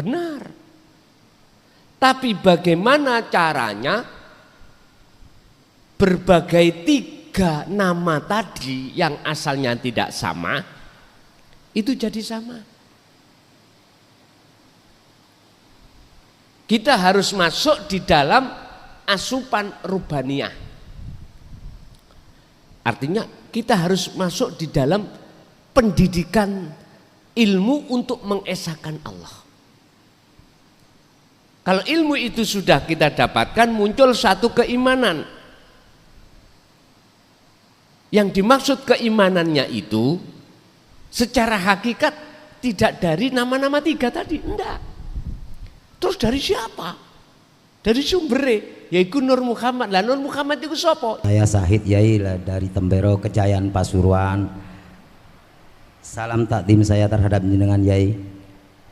Benar. Tapi bagaimana caranya berbagai tiga nama tadi yang asalnya tidak sama itu jadi sama. Kita harus masuk di dalam asupan rubaniyah. Artinya kita harus masuk di dalam pendidikan ilmu untuk mengesahkan Allah. Kalau ilmu itu sudah kita dapatkan, muncul satu keimanan. Yang dimaksud keimanannya itu secara hakikat tidak dari nama-nama tiga tadi, enggak. Terus dari siapa? Dari sumbernya, yaitu Nur Muhammad. Lah Nur Muhammad itu siapa? Saya Sahid Yai dari Tembero Kejayaan Pasuruan. Salam takdim saya terhadap jenengan Yai.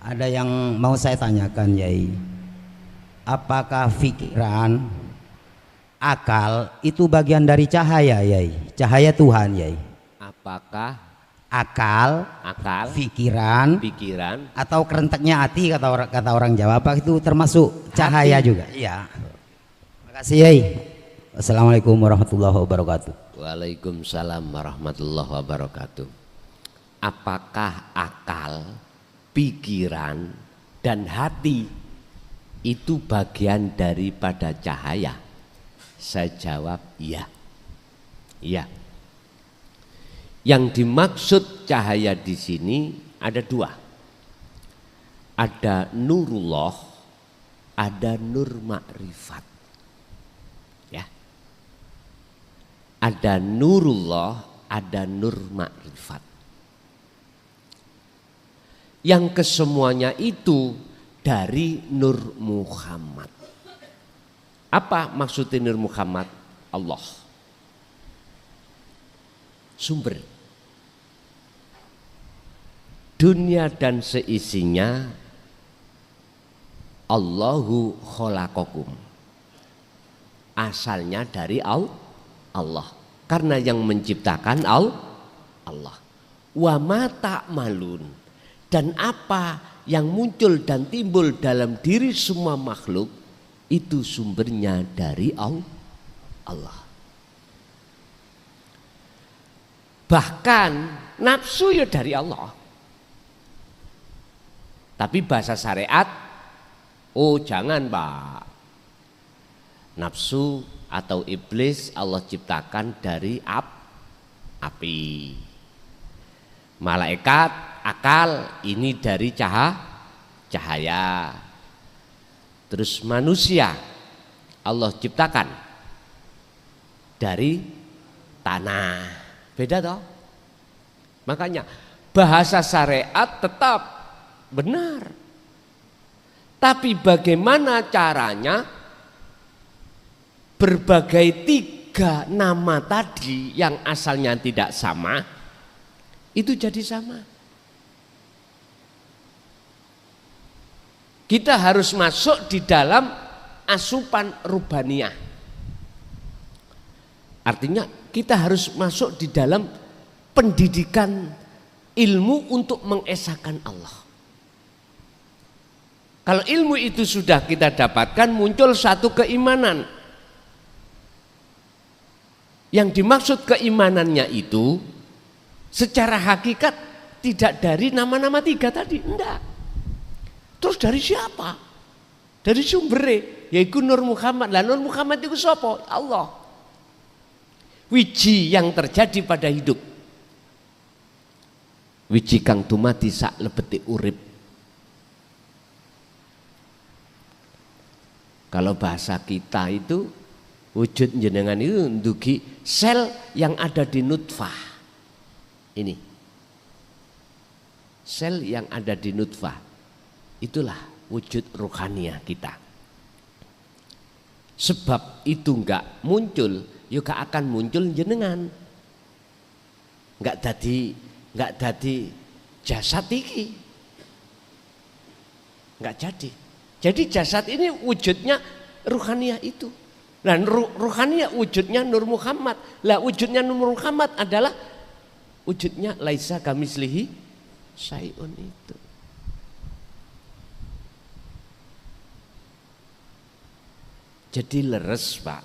Ada yang mau saya tanyakan Yai. Apakah pikiran, akal itu bagian dari cahaya Yai? Cahaya Tuhan Yai. Apakah akal, pikiran, atau kerenteknya hati kata orang Jawa, apa itu termasuk cahaya hati juga? Iya. Makasih Yai. Assalamualaikum warahmatullahi wabarakatuh. Waalaikumsalam warahmatullahi wabarakatuh. Apakah akal, pikiran, dan hati itu bagian daripada cahaya? Saya jawab iya. Iya. Yang dimaksud cahaya di sini ada dua. Ada nurullah, ada nur makrifat. Ya. Ada nurullah, ada nur makrifat. Yang kesemuanya itu dari Nur Muhammad. Apa maksudnya Nur Muhammad? Allah. Sumber. Dunia dan seisinya Allahu khalaqakum. Asalnya dari Allah. Karena yang menciptakan Allah. Wa ma ta'malun. Dan apa yang muncul dan timbul dalam diri semua makhluk itu sumbernya dari Allah. Bahkan nafsu ya dari Allah. Tapi bahasa syariat, oh jangan Pak. Nafsu atau iblis Allah ciptakan dari api. Malaikat, akal ini dari cahaya. Terus manusia Allah ciptakan dari tanah. Beda toh? Makanya bahasa syariat tetap benar. Tapi bagaimana caranya berbagai tiga nama tadi yang asalnya tidak sama itu jadi sama. Kita harus masuk di dalam asupan rubaniyah. Artinya kita harus masuk di dalam pendidikan ilmu untuk mengesahkan Allah. Kalau ilmu itu sudah kita dapatkan, muncul satu keimanan. Yang dimaksud keimanannya itu secara hakikat tidak dari nama-nama tiga tadi, enggak. Terus dari siapa? Dari sumbernya, yaitu Nur Muhammad. Lah Nur Muhammad itu siapa? Allah. Wiji yang terjadi pada hidup. Wiji kang tumati sak lebeti urip. Kalau bahasa kita itu wujud jenengan itu ndugi sel yang ada di nutfah. Ini. Sel yang ada di nutfah. Itulah wujud rohania kita. Sebab itu enggak muncul, juga akan muncul jenengan. Enggak jadi jasad iki. Enggak jadi. Jadi jasad ini wujudnya rohania itu. Dan rohania wujudnya Nur Muhammad. Lah wujudnya Nur Muhammad adalah wujudnya laisa kamislihi syai'un itu. Jadi leres Pak,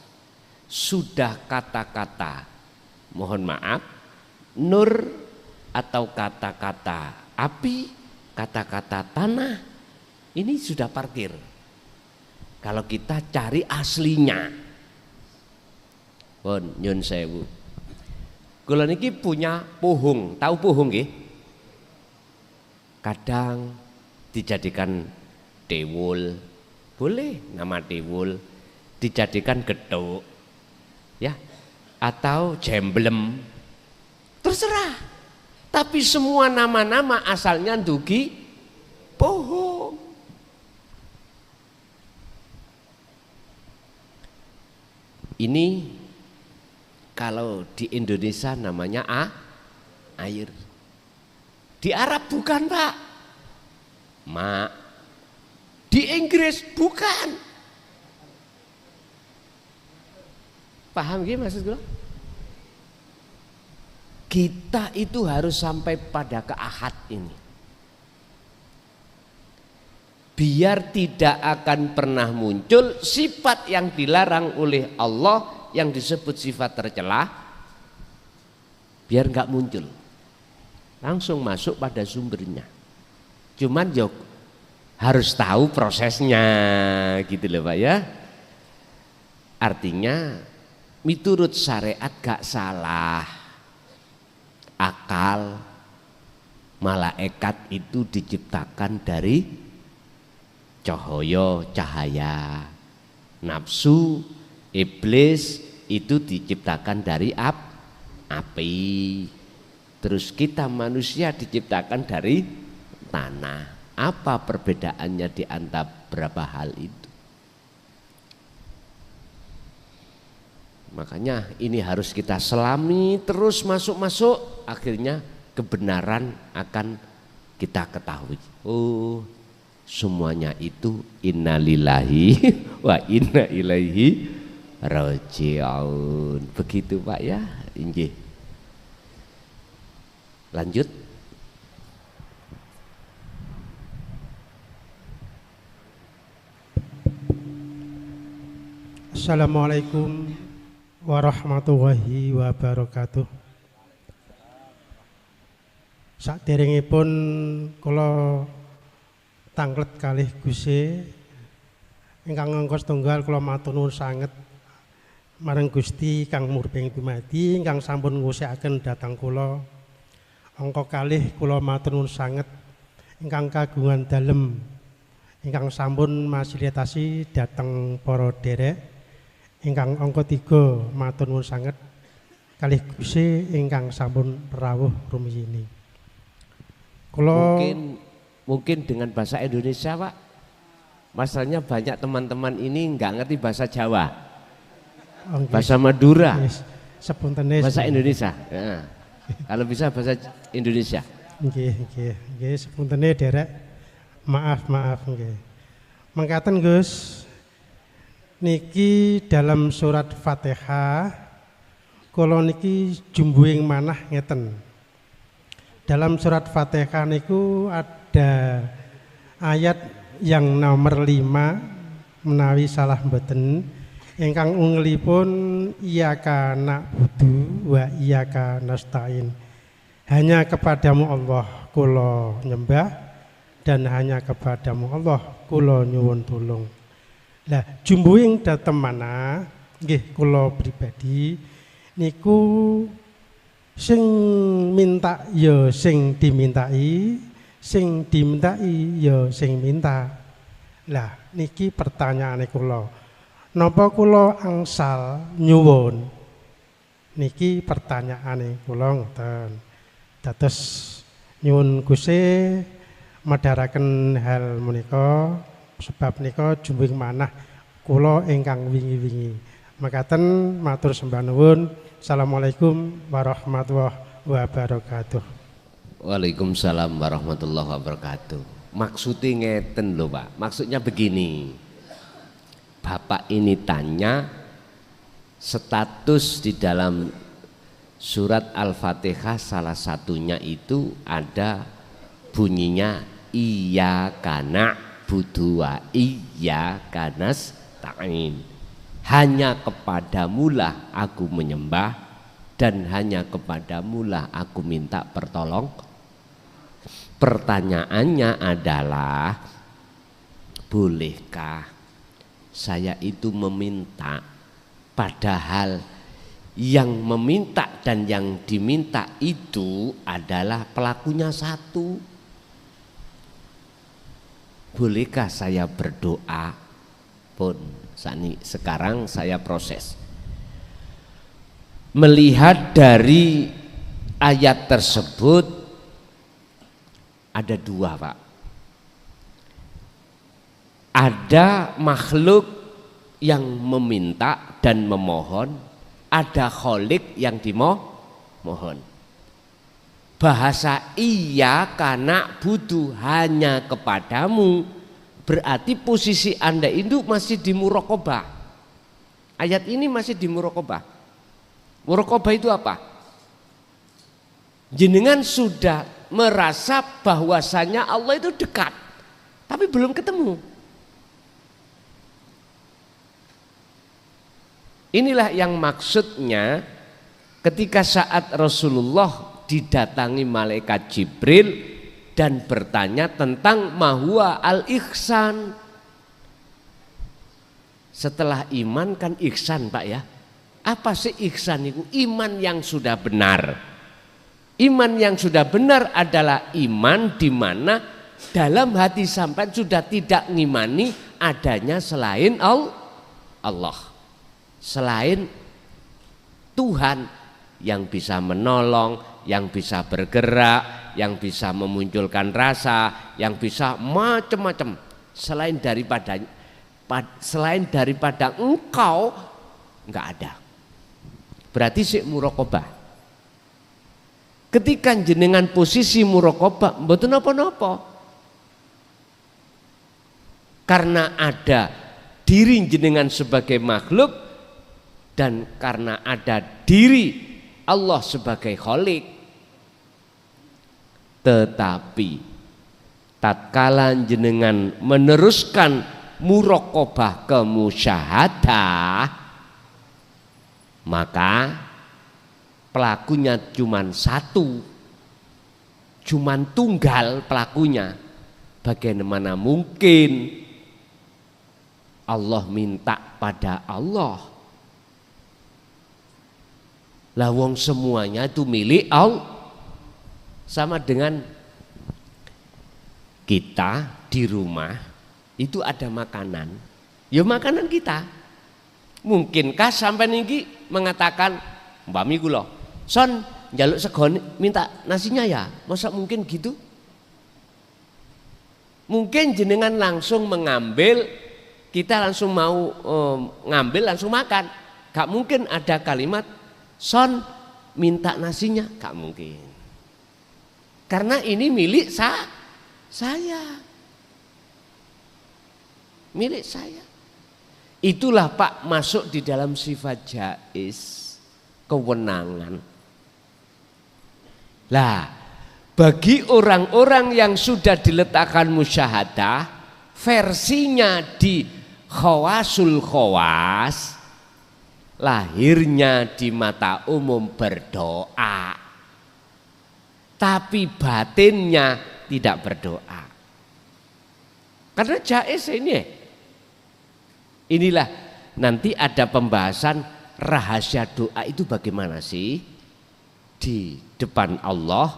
sudah kata-kata, mohon maaf, nur atau kata-kata api, kata-kata tanah, ini sudah parkir. Kalau kita cari aslinya. Pun nyun sewu. Kula niki punya pohong, tahu pohong nggih? Kadang dijadikan dewul, boleh nama dewul, dijadikan gedhok, ya, atau jemblem, terserah. Tapi semua nama-nama asalnya dugi pohong. Ini kalau di Indonesia namanya air. Di Arab bukan Pak, ma. Di Inggris bukan. Paham gak maksud gue? Kita itu harus sampai pada keahad ini. Biar tidak akan pernah muncul sifat yang dilarang oleh Allah yang disebut sifat tercela, biar nggak muncul. Langsung masuk pada sumbernya. Cuman yo harus tahu prosesnya gitu loh Pak ya. Artinya miturut syariat gak salah. Akal malaikat itu diciptakan dari cahaya. Nafsu iblis itu diciptakan dari api. Terus kita manusia diciptakan dari tanah. Apa perbedaannya di antara berapa hal itu? Makanya ini harus kita selami terus masuk-masuk, akhirnya kebenaran akan kita ketahui. Oh, semuanya itu innalillahi wa inna ilaihi raji'un. Begitu Pak ya. Inggih. Lanjut. Assalamualaikum warahmatullahi wabarakatuh. Saderengipun kula tanglet kalih Gusti ingkang angka setunggal, kula matur nuwun sanget marang Gusti kang murbeng dumadi ingkang sampun ngusikaken dhateng kula. Angka kalih kula matur nuwun sanget ingkang kagungan dalem ingkang sampun masilitasi dhateng para derek. Ingkang angka 3 matur nuwun sanget kalih Gusti ingkang sampun rawuh rumiyini. Kula mungkin dengan bahasa Indonesia Pak. Masalahnya banyak teman-teman ini nggak ngerti bahasa Jawa, bahasa Madura, bahasa Indonesia. Ya. Kalau bisa bahasa Indonesia. Nggih, sepuntene derek. Maaf nggih. Mangkaten Gus, niki dalam surat Fatihah kula niki jumbuhing manah ngeten. Dalam surat Fatihah niku ada ayat yang nomor 5 menawi salah mboten ingkang unglipun iyyaka na'budu wa iyyaka nasta'in. Hanya kepadamu Allah kula nyembah dan hanya kepadamu Allah kula nyuwun tulung. Lah jumbuhing dhateng mana nggih kula pribadi niku sing minta ya sing dimintai, sing dimintai ya sing minta. Lah niki pertanyaane kula. Napa kula angsal nyuwun? Niki pertanyaane kula ngoten. Dados nyuwun Gusti madharaken hal menika sebab nika jumbuhing manah kula ingkang wingi-wingi. Makaten matur sembah nuwun. Assalamualaikum warahmatullahi wabarakatuh. Waalaikumsalam warahmatullahi wabarakatuh. Maksudnya ngeten lho Pak. Maksudnya begini. Bapak ini tanya status di dalam surat Al-Fatihah salah satunya itu ada bunyinya iyyaka na'budu wa iyyaka nasta'in. hanya kepadamulah aku menyembah dan hanya kepadamulah aku minta pertolong. Pertanyaannya adalah, bolehkah saya itu meminta padahal yang meminta dan yang diminta itu adalah pelakunya satu? Bolehkah saya berdoa? Pun sekarang saya proses melihat dari ayat tersebut ada dua, Pak. Ada makhluk yang meminta dan memohon, ada kholik yang dimohon. Bahasa iya karena butuh hanya kepadamu, berarti posisi Anda itu masih di muraqabah. Ayat ini masih di muraqabah. Muraqabah itu apa? Jenengan sudah merasa bahwasanya Allah itu dekat, tapi belum ketemu. Inilah yang maksudnya ketika saat Rasulullah didatangi malaikat Jibril dan bertanya tentang mahwa al-ihsan. Setelah iman kan ihsan, Pak ya. Apa sih ihsan itu? Iman yang sudah benar. Iman yang sudah benar adalah iman di mana dalam hati sampai sudah tidak ngimani adanya selain Allah. Selain Tuhan yang bisa menolong, yang bisa bergerak, yang bisa memunculkan rasa, yang bisa macam-macam. Selain daripada engkau enggak ada. Berarti sik muraqabah. Ketika jenengan posisi muraqabah mboten napa-napa. Karena ada diri jenengan sebagai makhluk dan karena ada diri Allah sebagai khalik. Tetapi tatkala jenengan meneruskan muraqabah ke musyahadah, maka pelakunya cuman satu, cuman tunggal pelakunya. Bagaimana mungkin Allah minta pada Allah? Lah wong semuanya itu milik Allah. Sama dengan kita di rumah itu ada makanan, ya makanan kita. Mungkinkah sampai niki mengatakan Mbak Mi kula, son njaluk sego minta nasinya ya? Masa mungkin gitu? Mungkin jenengan langsung mengambil, kita langsung mau ngambil langsung makan. Gak mungkin ada kalimat son minta nasinya, gak mungkin. Karena ini milik saya. Milik saya. Itulah Pak masuk di dalam sifat jaiz, kewenangan. Lah, bagi orang-orang yang sudah diletakkan musyahadah, versinya di khawasul khawas, lahirnya di mata umum berdoa, tapi batinnya tidak berdoa. Karena jaiz ini. Inilah nanti ada pembahasan rahasia doa itu bagaimana sih di depan Allah,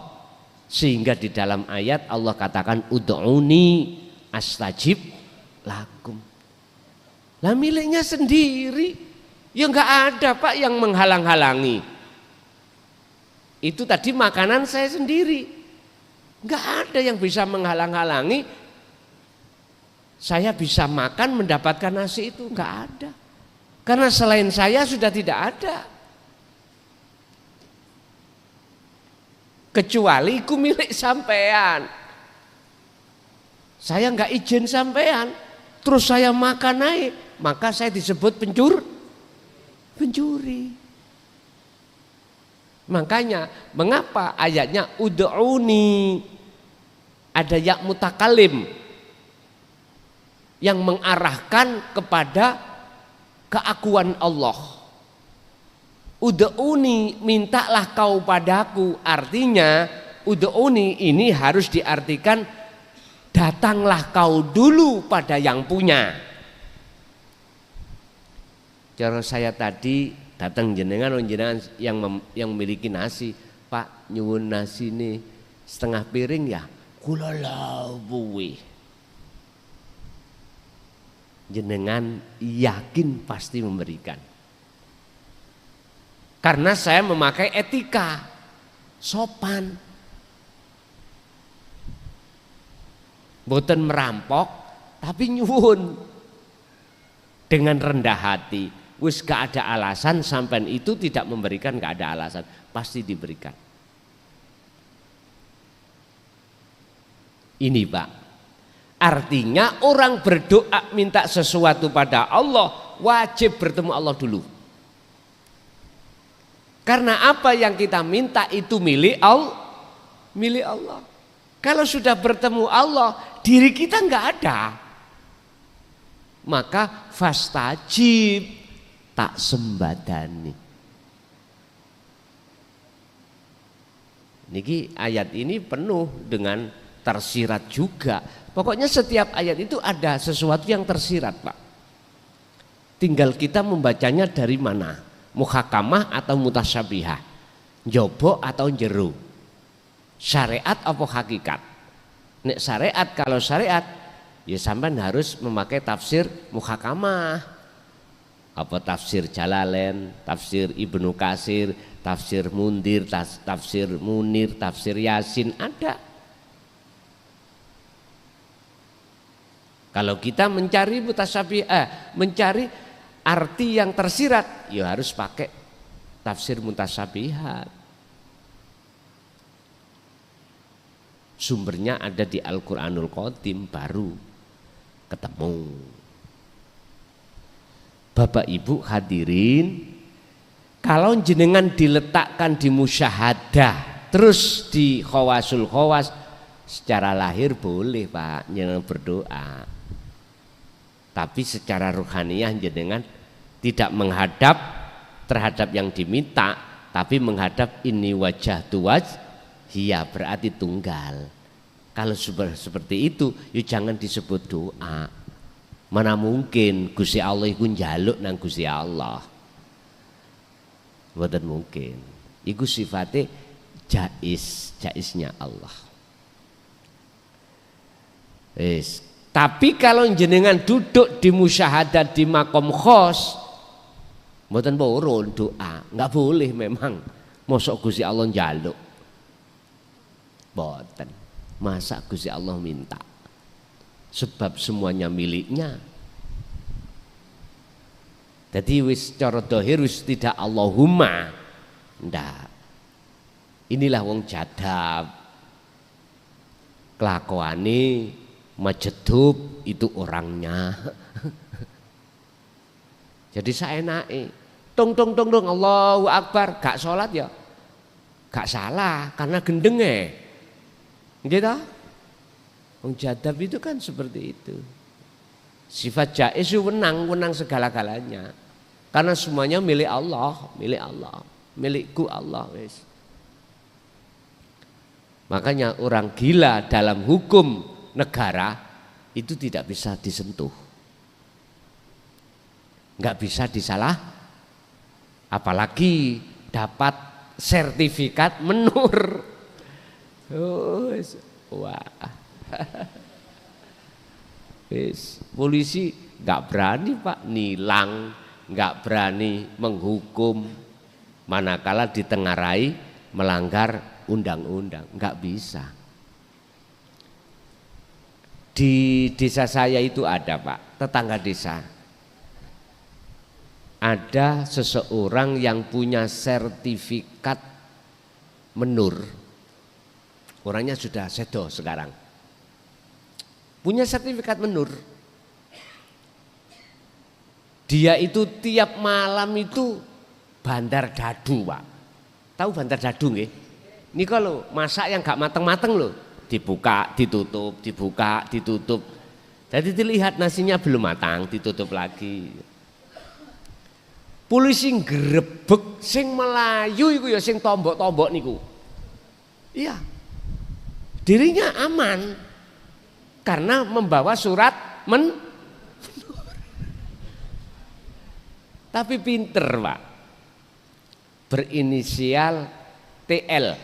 sehingga di dalam ayat Allah katakan ud'uni astajib lakum. Lah miliknya sendiri, ya enggak ada Pak yang menghalang-halangi. Itu tadi makanan saya sendiri, enggak ada yang bisa menghalang-halangi. Saya bisa makan mendapatkan nasi itu, enggak ada. Karena selain saya sudah tidak ada. Kecuali ku milik sampean. Saya enggak izin sampean, terus saya makan naik, maka saya disebut pencuri. Makanya mengapa ayatnya ud'uni, ada ya mutakalim yang mengarahkan kepada keakuan Allah. Ud'uni, mintalah kau padaku. Artinya ud'uni ini harus diartikan datanglah kau dulu pada yang punya. Cara saya tadi datang jenengan yang memiliki nasi, Pak nyuwun nasi nih setengah piring ya, kula lawuhe. Jenengan yakin pasti memberikan. Karena saya memakai etika sopan. Boten merampok tapi nyuwun dengan rendah hati. Wis gak ada alasan sampai itu tidak memberikan, gak ada alasan, pasti diberikan. Ini Pak, artinya orang berdoa minta sesuatu pada Allah wajib bertemu Allah dulu. Karena apa yang kita minta itu milik Allah. Kalau sudah bertemu Allah, diri kita nggak ada. Maka fastajib, tak sembadani. Niki ayat ini penuh dengan tersirat juga. Pokoknya setiap ayat itu ada sesuatu yang tersirat, Pak. Tinggal kita membacanya dari mana? Muhakamah atau mutasyabihah? Jobo atau jero? Syariat apa hakikat? Nek syariat, kalau syariat ya sampean harus memakai tafsir muhakamah. Apa tafsir Jalalain, tafsir Ibnu Katsir, tafsir Mundir, tafsir Munir, tafsir Yasin, ada. Kalau kita mencari mencari arti yang tersirat, ya harus pakai tafsir mutasyabihat. Sumbernya ada di Al-Qur'anul Qadim, baru ketemu. Bapak Ibu hadirin, kalau jenengan diletakkan di musyahadah terus di khawasul khawas, secara lahir boleh Pak jenengan berdoa, tapi secara ruhaniyah jenengan tidak menghadap terhadap yang diminta, tapi menghadap ini wajah tuwaj, iya berarti tunggal. Kalau seperti itu, ya jangan disebut doa. Mana mungkin Gusti Allah iku njaluk nang Gusti Allah. Mboten mungkin. Iku sifatnya jaiznya Allah. Tapi kalau jenengan duduk di musyahadat di makom khos, mboten purun doa, nggak boleh memang. Mosok Gusti Allah njaluk. Mboten. Masa Gusti Allah minta? Sebab semuanya miliknya. Jadi wis cara dohir wis tidak Allahumma. Ndak. Inilah wong jadab. Kelakuane majedub itu orangnya. Jadi saya naik. Tung Allahu Akbar, gak sholat ya. Gak salah karena gendenge. Gitu. Wong jadab itu kan seperti itu. Sifat jaiz itu wenang segala-galanya. Karena semuanya milik Allah, milikku Allah wis. Makanya orang gila dalam hukum negara itu tidak bisa disentuh. Enggak bisa disalah, apalagi dapat sertifikat menur. Wah. Polisi nggak berani Pak nilang, nggak berani menghukum, manakala ditengarai melanggar undang-undang, nggak bisa. Di desa saya itu ada Pak, tetangga desa, ada seseorang yang punya sertifikat menur, orangnya sudah sedo sekarang. Punya sertifikat menur. Dia itu tiap malam itu bandar dadu Pak. Tahu bandar dadu nggih? Ini kalau masak yang gak mateng-mateng loh, dibuka, ditutup, dibuka, ditutup. Jadi dilihat nasinya belum matang, ditutup lagi. Polisi ngrebeg sing Melayu iku ya sing tombok-tombok niku. Iya. Dirinya aman karena membawa surat tapi pinter, Pak. Berinisial TL.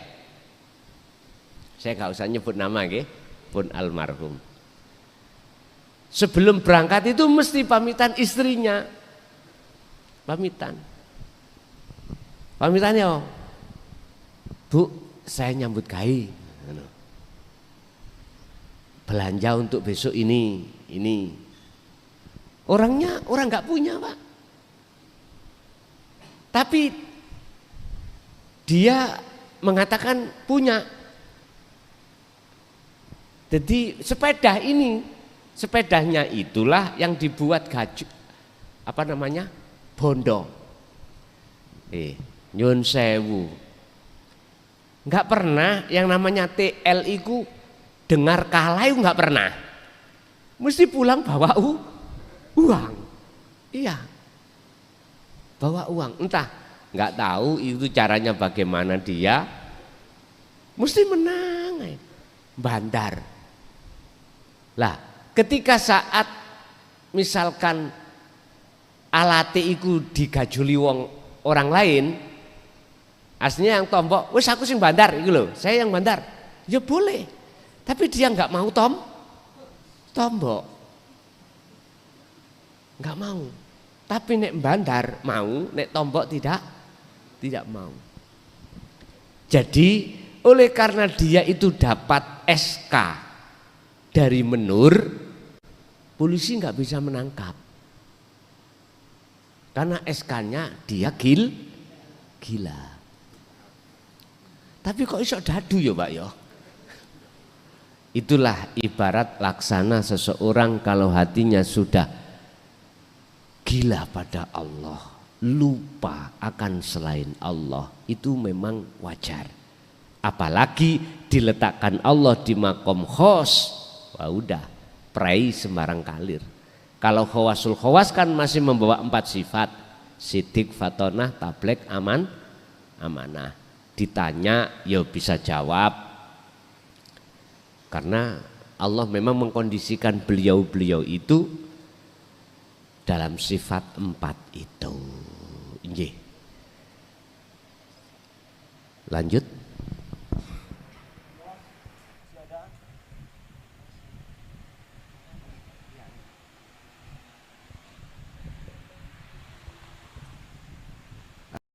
Saya nggak usah nyebut nama, nggih, pun almarhum. Sebelum berangkat itu mesti pamitan istrinya. Pamitan ya, Bu, saya nyambut gawe, belanja untuk besok ini. Orangnya orang nggak punya, Pak, tapi dia mengatakan punya. Jadi sepedanya itulah yang dibuat bondo. Nyun sewu. Enggak pernah yang namanya TL itu dengar kalah itu enggak pernah. Mesti pulang bawa uang. Iya. Bawa uang. Entah, enggak tahu itu caranya bagaimana dia. Mesti menang. Bandar. Lah, ketika saat misalkan alate iku digajuli orang lain, aslinya yang tombok, wis aku sing bandar iku lho, saya yang bandar. Ya boleh. Tapi dia enggak mau tombok. Enggak mau. Tapi nek bandar mau, nek tombok tidak mau. Jadi oleh karena dia itu dapat SK dari menur, polisi enggak bisa menangkap. Karena SK-nya dia gila. Tapi kok iso dadu ya, Pak ya? Itulah ibarat laksana seseorang kalau hatinya sudah gila pada Allah, lupa akan selain Allah, itu memang wajar. Apalagi diletakkan Allah di makom khos, wah udah, prai sembarang kalir. Kalau khawasul khawas kan masih membawa 4 sifat, sidik, fatonah, tablek, amanah. Ditanya ya bisa jawab, karena Allah memang mengkondisikan beliau-beliau itu dalam sifat 4 itu. Lanjut.